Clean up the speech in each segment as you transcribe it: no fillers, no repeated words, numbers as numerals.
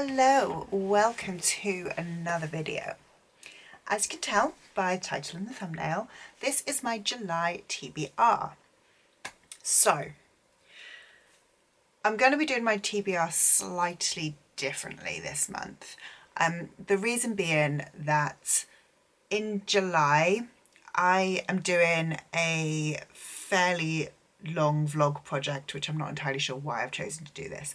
Hello, welcome to another video. As you can tell by the title and the thumbnail, this is my July TBR. So, I'm going to be doing my TBR slightly differently this month. The reason being that in July, I am doing a fairly long vlog project, which I'm not entirely sure why I've chosen to do this.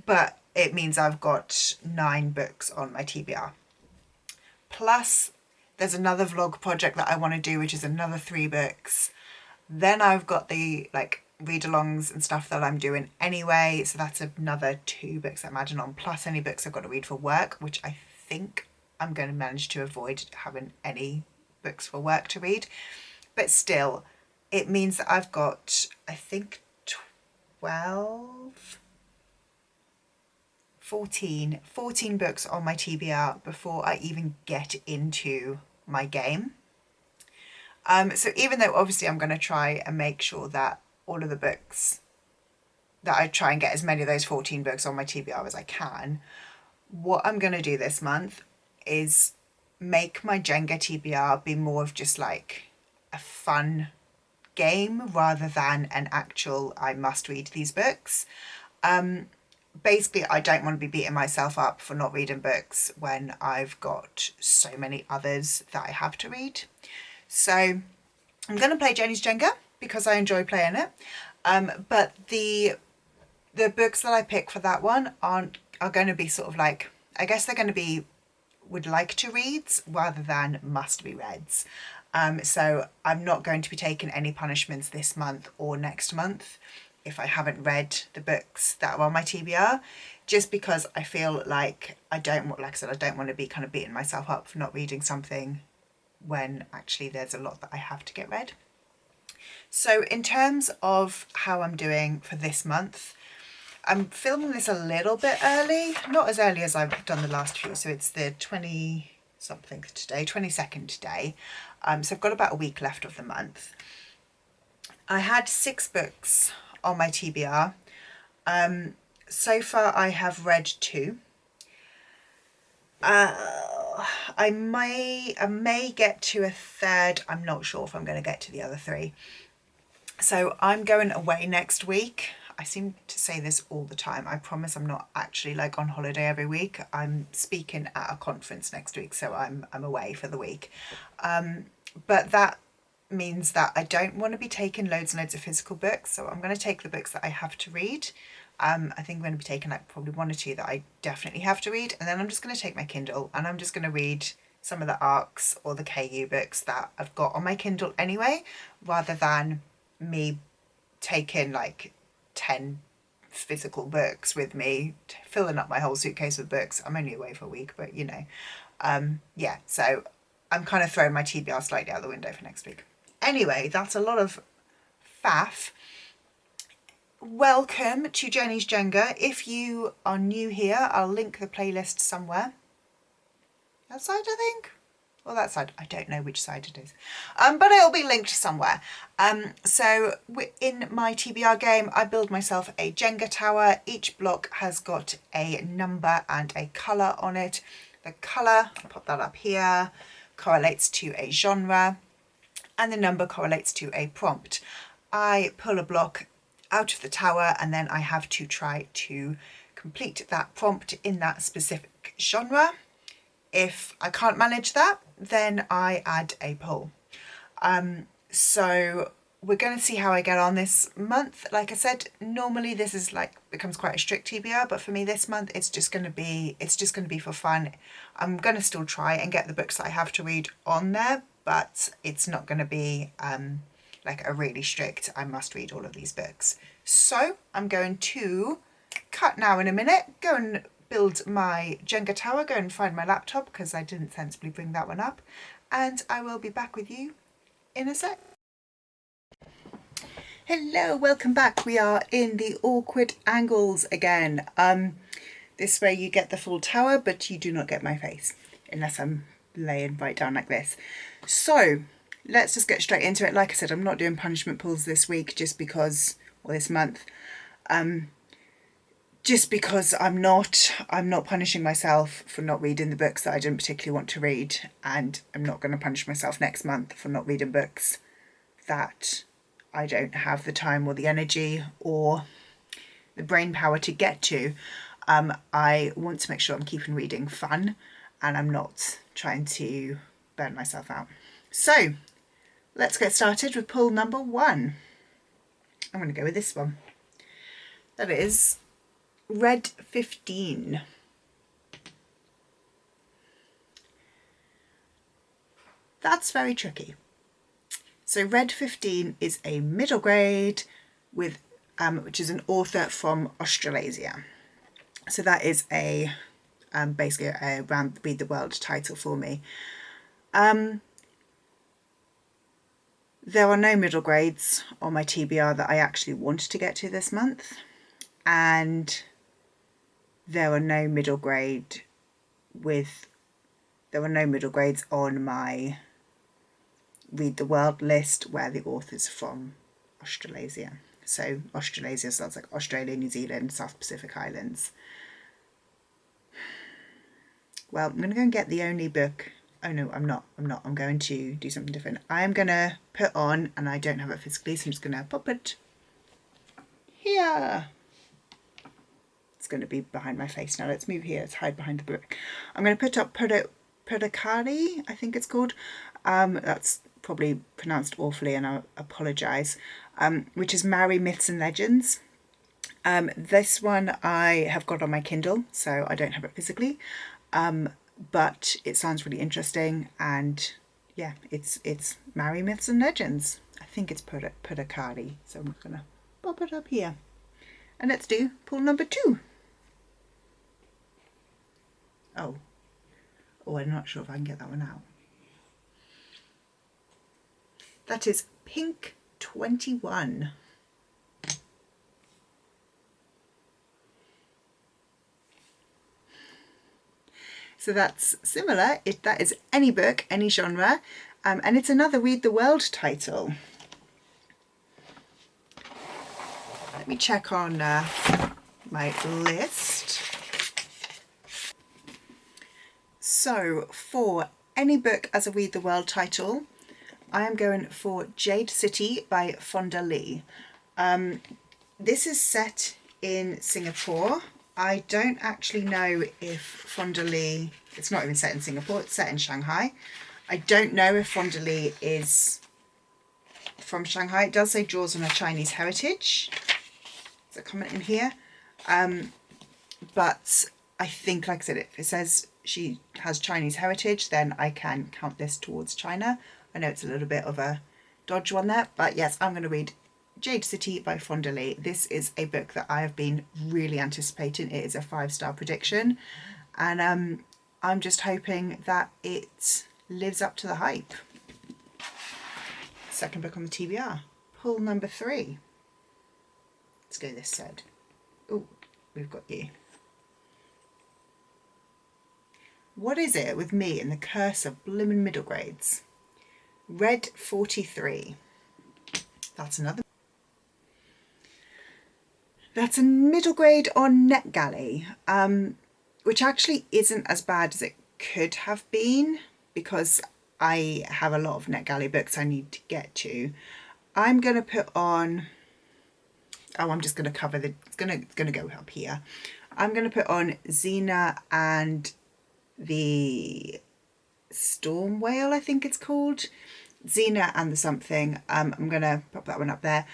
But it means I've got 9 books on my TBR. Plus, there's another vlog project that I want to do, which is another 3 books. Then I've got the read-alongs and stuff that I'm doing anyway, so that's another 2 books I imagine on, plus any books I've got to read for work, which I think I'm going to manage to avoid having any books for work to read. But still, it means that I've got, I think, 14 books on my TBR before I even get into my game. So even though obviously I'm going to try and make sure that all of the books, that I try and get as many of those 14 books on my TBR as I can, what I'm going to do this month is make my Jenga TBR be more of just like a fun game rather than an actual I must read these books. Basically, I don't want to be beating myself up for not reading books when I've got so many others that I have to read. So I'm going to play Jenny's Jenga because I enjoy playing it. But the books that I pick for that one are going to be sort of like, I guess they're going to be would like to reads rather than must be reads. So I'm not going to be taking any punishments this month or next month if I haven't read the books that are on my TBR, just because I feel like I don't want to be kind of beating myself up for not reading something when actually there's a lot that I have to get read. So in terms of how I'm doing for this month, I'm filming this a little bit early, not as early as I've done the last few, so it's the 20-something today, 22nd today. So I've got about a week left of the month. I had 6 books on my TBR. So far I have read 2. I may get to a third. I'm not sure if I'm going to get to the other 3. So I'm going away next week. I seem to say this all the time. I promise I'm not actually like on holiday every week. I'm speaking at a conference next week, so I'm away for the week. But that means that I don't want to be taking loads and loads of physical books, so I'm going to take the books that I have to read. I think I'm going to be taking like probably 1 or 2 that I definitely have to read, and then I'm just going to take my Kindle and I'm just going to read some of the ARCs or the KU books that I've got on my Kindle anyway, rather than me taking like 10 physical books with me, filling up my whole suitcase with books. I'm only away for a week, but you know, yeah, so I'm kind of throwing my TBR slightly out the window for next week. Anyway, that's a lot of faff. Welcome to Jenny's Jenga. If you are new here, I'll link the playlist somewhere. That side, I think. Or that side. I don't know which side it is. But it'll be linked somewhere. So in my TBR game, I build myself a Jenga tower. Each block has got a number and a colour on it. The colour, I'll pop that up here, correlates to a genre, and the number correlates to a prompt. I pull a block out of the tower and then I have to try to complete that prompt in that specific genre. If I can't manage that, then I add a pull. So we're going to see how I get on this month. Like I said, normally this is like becomes quite a strict TBR, but for me this month it's just going to be for fun. I'm going to still try and get the books that I have to read on there, but it's not going to be like a really strict I must read all of these books. So I'm going to cut now in a minute, go and build my Jenga tower, go and find my laptop because I didn't sensibly bring that one up, and I will be back with you in a sec. Hello, welcome back. We are in the awkward angles again. This way you get the full tower, but you do not get my face unless I'm laying right down like this. So let's just get straight into it. Like I said, I'm not doing punishment pulls this week just because, or this month, just because I'm not punishing myself for not reading the books that I didn't particularly want to read, and I'm not going to punish myself next month for not reading books that I don't have the time or the energy or the brain power to get to. I want to make sure I'm keeping reading fun and I'm not trying to burn myself out. So let's get started with pull number 1. I'm going to go with this one. That is Red 15. That's very tricky. So Red 15 is a middle grade with which is an author from Australasia. So that is a basically a round read the world title for me. There are no middle grades on my TBR that I actually wanted to get to this month, and there are no middle grades on my read the world list where the author's from Australasia. So Australasia sounds like Australia, New Zealand, South Pacific Islands. Well, I'm going to go and get the only book. Oh no, I'm not. I'm going to do something different. I'm going to put on, and I don't have it physically, so I'm just going to pop it here. It's going to be behind my face now. Let's move here. Let's hide behind the book. I'm going to put up Pudakari, I think it's called. That's probably pronounced awfully, and I apologise. Which is Maori Myths and Legends. This one I have got on my Kindle, so I don't have it physically. But it sounds really interesting, and yeah, it's Maori Myths and Legends. I think it's Pudakari, so I'm going to pop it up here. And let's do pull number 2. Oh, I'm not sure if I can get that one out. That is Pink 21. So that's similar. That is any book, any genre, and it's another Read the World title. Let me check on my list. So for any book as a Read the World title, I am going for Jade City by Fonda Lee. This is set in Singapore. I don't actually know if Fonda Lee, it's not even set in Singapore, it's set in Shanghai. I don't know if Fonda Lee is from Shanghai. It does say draws on a Chinese heritage. Is that comment in here? But I think, like I said, if it says she has Chinese heritage, then I can count this towards China. I know it's a little bit of a dodge one there, but yes, I'm going to read Jade City by Fonda Lee. This is a book that I have been really anticipating. It is a 5-star prediction, and I'm just hoping that it lives up to the hype. Second book on the TBR. Pull number 3. Let's go this side. Oh, we've got you. What is it with me and the curse of blimmin' middle grades? Red 43. That's another. That's a middle grade on NetGalley, which actually isn't as bad as it could have been because I have a lot of NetGalley books I need to get to. I'm going to put on, I'm just going to cover it's going to go up here. I'm going to put on Xena and the Storm Whale, I think it's called. Xena and the something. I'm going to pop that one up there.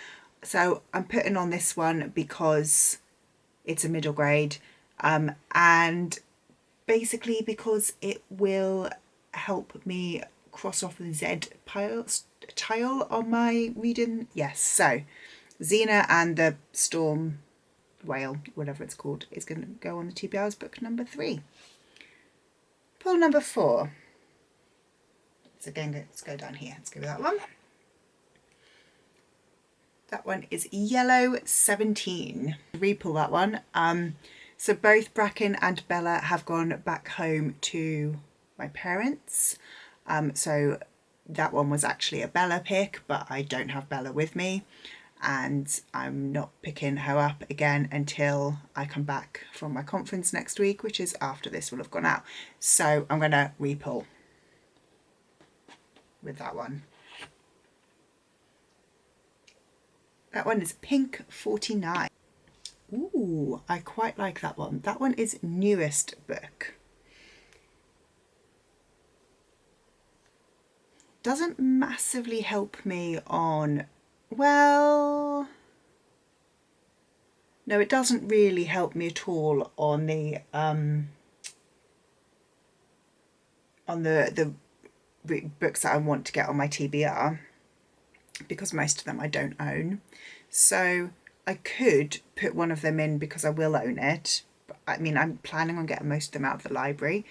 So I'm putting on this one because it's a middle grade, and basically because it will help me cross off the Z tile on my reading. Yes, so Xena and the Storm Whale, whatever it's called, is going to go on the TBR's book number 3. Pull number 4. So again, let's go down here. Let's go with that one. That one is Yellow 17. Repull that one. So both Bracken and Bella have gone back home to my parents. So that one was actually a Bella pick, but I don't have Bella with me. and I'm not picking her up again until I come back from my conference next week, which is after this will have gone out. So I'm going to repull with that one. That one is Pink 49. Ooh, I quite like that one. That one is newest book. Doesn't massively help me on, well, no, it doesn't really help me at all on the books that I want to get on my TBR, because most of them I don't own. So I could put one of them in because I will own it. But I mean, I'm planning on getting most of them out of the library.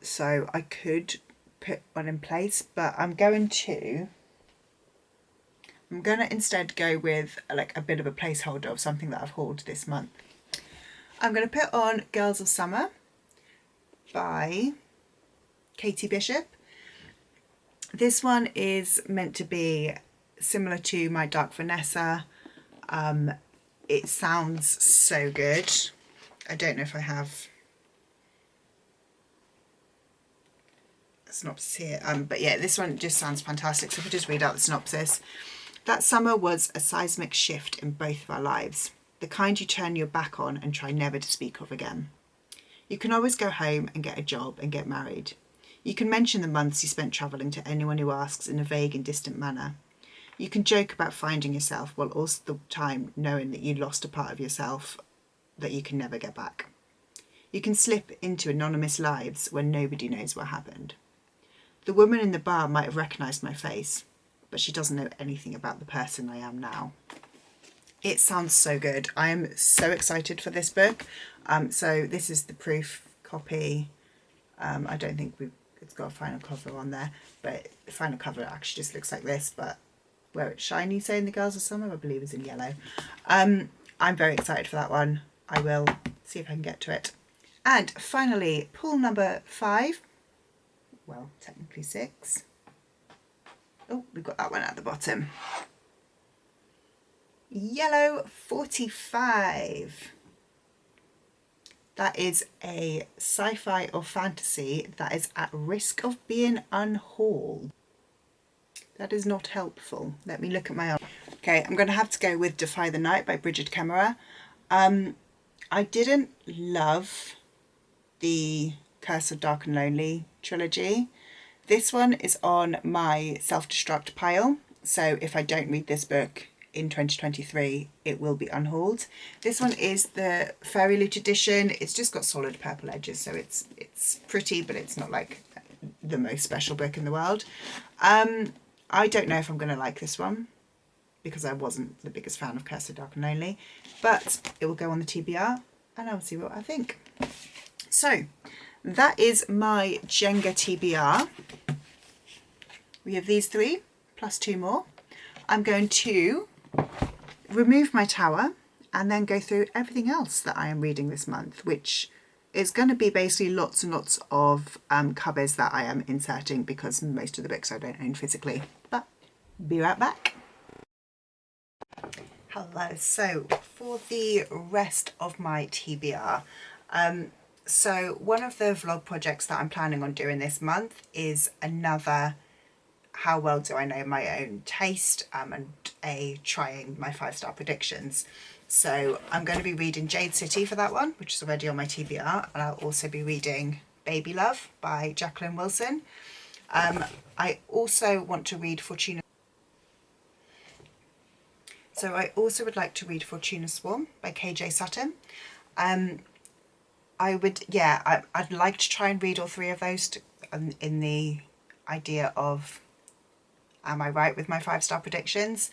So I could put one in place, but I'm going to instead go with like a bit of a placeholder of something that I've hauled this month. I'm going to put on Girls of Summer by Katie Bishop. This one is meant to be similar to my Dark Vanessa. It sounds so good. I don't know if I have a synopsis here, but yeah, this one just sounds fantastic. So if I just read out the synopsis. That summer was a seismic shift in both of our lives, the kind you turn your back on and try never to speak of again. You can always go home and get a job and get married. You can mention the months you spent travelling to anyone who asks in a vague and distant manner. You can joke about finding yourself while also the time knowing that you lost a part of yourself that you can never get back. You can slip into anonymous lives where nobody knows what happened. The woman in the bar might have recognised my face, but she doesn't know anything about the person I am now. It sounds so good. I am so excited for this book. So this is the proof copy. I don't think it's got a final cover on there, but the final cover actually just looks like this, but where it's shiny saying the Girls of Summer, I believe, is in yellow. I'm very excited for that one. I will see if I can get to it. And finally, pull number 5. Well, technically 6. Oh, we've got that one at the bottom. Yellow 45. That is a sci-fi or fantasy that is at risk of being unhauled. That is not helpful. Let me look at my... Okay, I'm going to have to go with Defy the Night by Bridget Kemmerer. I didn't love the Curse of Dark and Lonely trilogy. This one is on my self-destruct pile, so if I don't read this book in 2023, it will be unhauled. This one is the Fairy Loot edition. It's just got solid purple edges, so it's pretty, but it's not like the most special book in the world. I don't know if I'm going to like this one, because I wasn't the biggest fan of Curse of Dark and Lonely, but it will go on the TBR and I'll see what I think. So that is my Jenga TBR. We have these 3 plus 2 more. I'm going to remove my tower and then go through everything else that I am reading this month, which is going to be basically lots and lots of covers that I am inserting, because most of the books I don't own physically. But be right back. Hello. So for the rest of my TBR, so one of the vlog projects that I'm planning on doing this month is another how well do I know my own taste, and trying my 5-star predictions. So I'm going to be reading Jade City for that one, which is already on my TBR, and I'll also be reading Baby Love by Jacqueline Wilson. I also want to read Fortuna. So I also would like to read Fortuna Swarm by KJ Sutton. I'd like to try and read all 3 of those in the idea of, am I right with my 5-star predictions?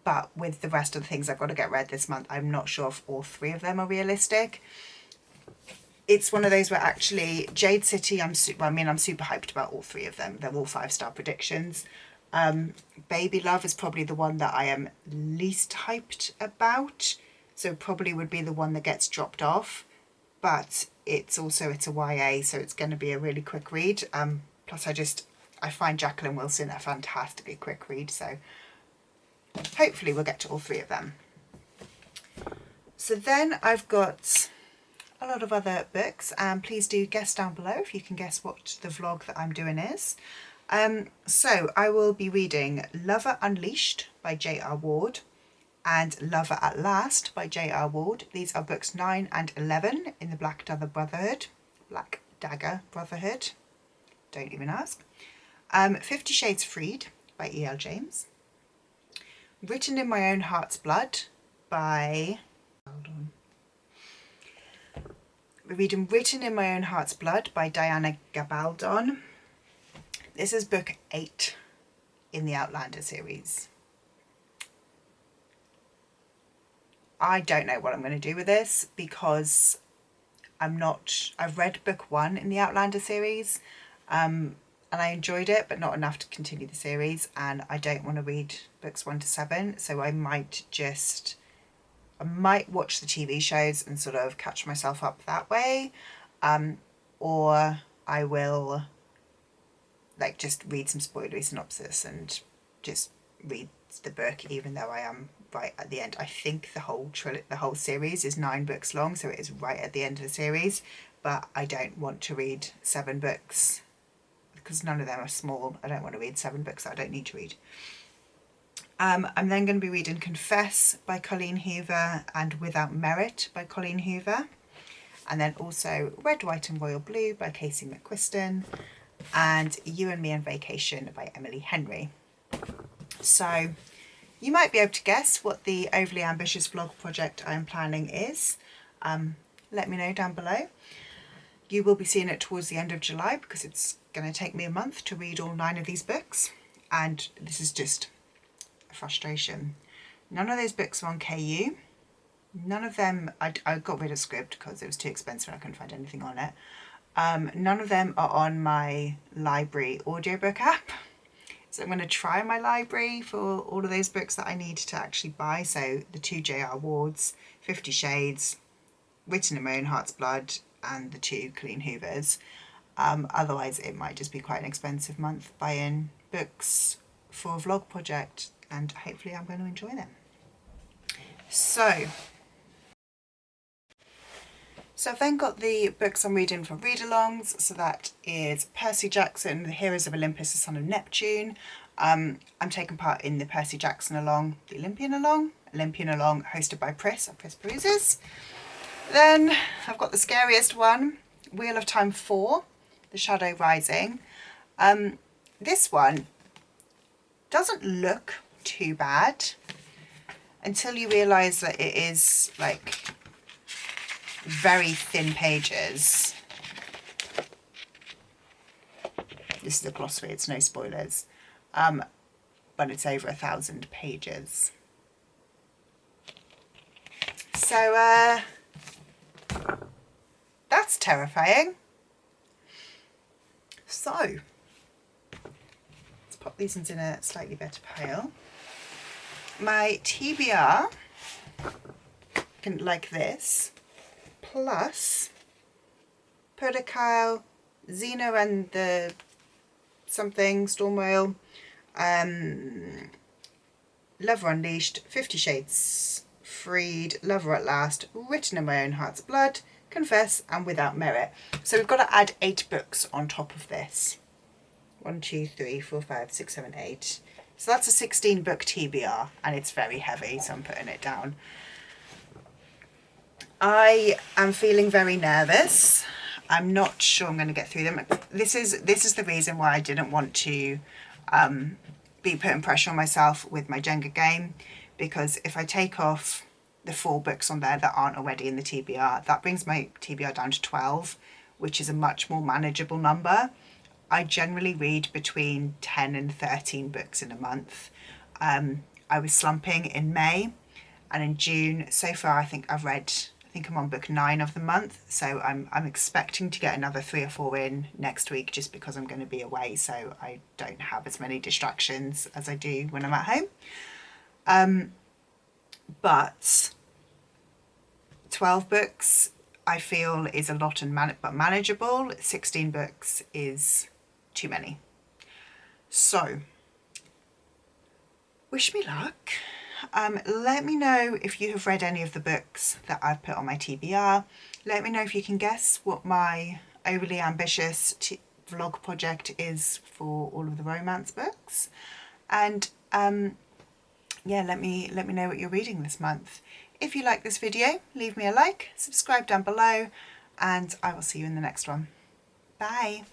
But with the rest of the things I've got to get read this month, I'm not sure if all 3 of them are realistic. It's one of those where actually Jade City, I'm super hyped about all 3 of them. They're all 5-star predictions. Baby Love is probably the one that I am least hyped about, so probably would be the one that gets dropped off, but it's a YA, so it's going to be a really quick read. Plus I find Jacqueline Wilson a fantastically quick read, so hopefully we'll get to all 3 of them. So then I've got a lot of other books, and please do guess down below if you can guess what the vlog that I'm doing is. So I will be reading Lover Unleashed by J.R. Ward and Lover at Last by J.R. Ward. These are books 9 and 11 in the Black Dagger Brotherhood. Don't even ask. 50 Shades Freed by E.L. James. Written in My Own Heart's Blood by... Hold on. We're reading Written in My Own Heart's Blood by Diana Gabaldon. This is book 8 in the Outlander series. I don't know what I'm going to do with this because I've read book 1 in the Outlander series, and I enjoyed it, but not enough to continue the series, and I don't want to read books 1 to 7, so I might watch the TV shows and sort of catch myself up that way, or I will like just read some spoilery synopsis and just read the book, even though I am right at the end. I think the whole series is 9 books long, so it is right at the end of the series, but I don't want to read 7 books because none of them are small. I don't want to read 7 books that I don't need to read. I'm then going to be reading Confess by Colleen Hoover and Without Merit by Colleen Hoover, and then also Red, White and Royal Blue by Casey McQuiston, and You and Me on Vacation by Emily Henry. So you might be able to guess what the overly ambitious vlog project I am planning is. Let me know down below. You will be seeing it towards the end of July because it's going to take me a month to read all 9 of these books, and this is just a frustration. None of those books are on KU. None of them, I got rid of Scribd because it was too expensive and I couldn't find anything on it. None of them are on my library audiobook app. So I'm going to try my library for all of those books that I need to actually buy. So the 2 J.R. Wards, 50 Shades, Written in My Own Heart's Blood, and the 2 Colleen Hoovers. Otherwise it might just be quite an expensive month buying books for a vlog project, and hopefully I'm going to enjoy them. So I've then got the books I'm reading for read-alongs. So that is Percy Jackson, The Heroes of Olympus, The Son of Neptune. I'm taking part in the Percy Jackson along, the Olympian along, hosted by Pris at Pris Peruses. Then I've got the scariest one, Wheel of Time 4, The Shadow Rising. This one doesn't look too bad until you realise that it is like very thin pages. This is the glossary, it's no spoilers, but it's over 1,000 pages. So that's terrifying. So let's pop these into a slightly better pile. My TBR, like this, plus Perdicail, Xena and the something, Stormwhale, Lover Unleashed, 50 Shades Freed, Lover at Last, Written in My Own Heart's Blood, Confess, and Without Merit. So we've got to add 8 books on top of this. 1, 2, 3, 4, 5, 6, 7, 8. So that's a 16 book TBR, and it's very heavy, so I'm putting it down. I am feeling very nervous. I'm not sure I'm going to get through them. This is the reason why I didn't want to be putting pressure on myself with my Jenga game, because if I take off the 4 books on there that aren't already in the TBR, that brings my TBR down to 12, which is a much more manageable number. I generally read between 10 and 13 books in a month. I was slumping in May, and in June, so far I think I'm on book 9 of the month, so I'm expecting to get another 3 or 4 in next week, just because I'm going to be away, so I don't have as many distractions as I do when I'm at home. But 12 books I feel is a lot but manageable. 16 books is too many. So wish me luck. Let me know if you have read any of the books that I've put on my TBR. Let me know if you can guess what my overly ambitious vlog project is for all of the romance books. And yeah, let me know what you're reading this month. If you like this video, leave me a like, subscribe down below, and I will see you in the next one. Bye.